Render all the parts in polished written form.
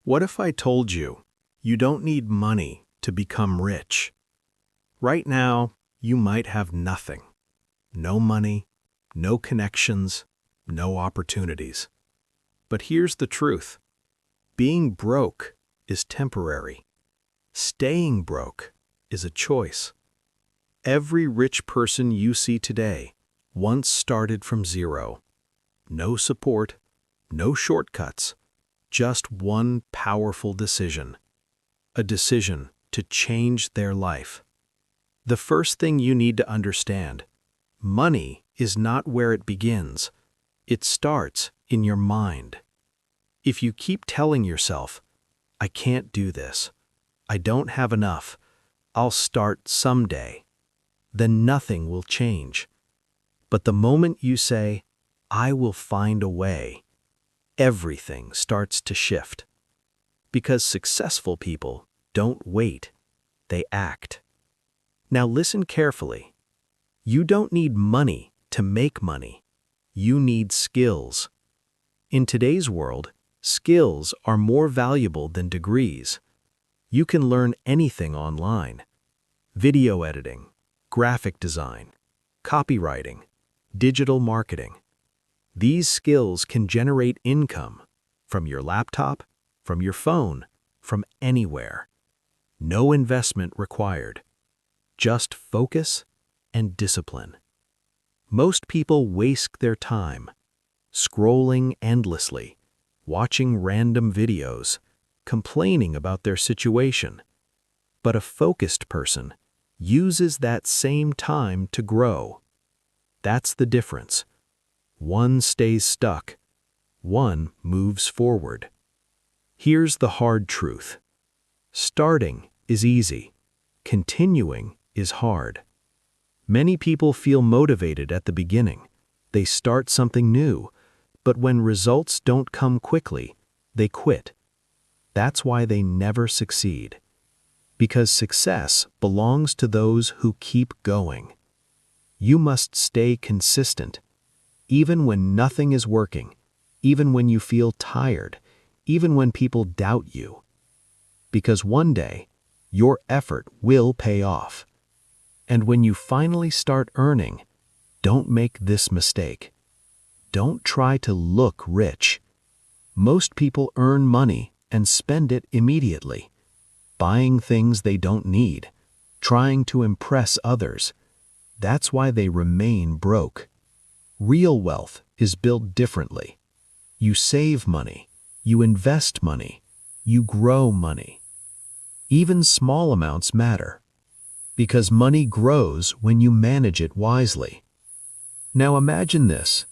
What if I told you you don't need money to become rich? Right now, you might have nothing. No money, no connections, no opportunities. But here's the truth. Being broke is temporary. Staying broke is a choice. Every rich person you see today once started from zero. No support, no shortcuts, just one powerful decision. A decision to change their life. The first thing you need to understand, money is not where it begins. It starts in your mind. If you keep telling yourself, I can't do this, I don't have enough, I'll start someday, then nothing will change. But the moment you say, I will find a way, everything starts to shift. Because successful people don't wait, they act. Now listen carefully. You don't need money to make money. You need skills. In today's world, skills are more valuable than degrees. You can learn anything online. Video editing, graphic design, copywriting, digital marketing. These skills can generate income from your laptop, from your phone, from anywhere. No investment required. Just focus and discipline. Most people waste their time scrolling endlessly, watching random videos, complaining about their situation. But a focused person uses that same time to grow. That's the difference. One stays stuck, one moves forward. Here's the hard truth. Starting is easy. Continuing is hard. Many people feel motivated at the beginning. They start something new, but when results don't come quickly, they quit. That's why they never succeed. Because success belongs to those who keep going. You must stay consistent. Even when nothing is working, even when you feel tired, even when people doubt you. Because one day, your effort will pay off. And when you finally start earning, don't make this mistake. Don't try to look rich. Most people earn money and spend it immediately, buying things they don't need, trying to impress others. That's why they remain broke. Real wealth is built differently. You save money, you invest money, you grow money. Even small amounts matter, because money grows when you manage it wisely. Now imagine this.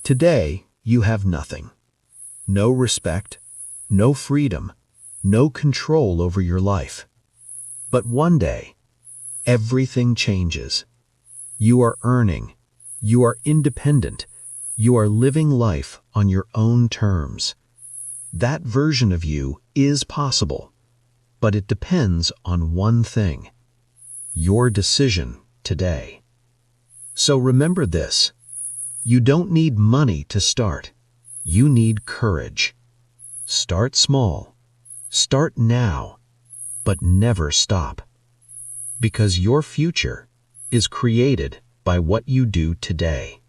Today, you have nothing. No respect, no freedom, no control over your life. But one day, everything changes. You are earning. You are independent. You are living life on your own terms. That version of you is possible, but it depends on one thing: your decision today. So remember this: you don't need money to start. You need courage. Start small. Start now, but never stop. Because your future is created by what you do today.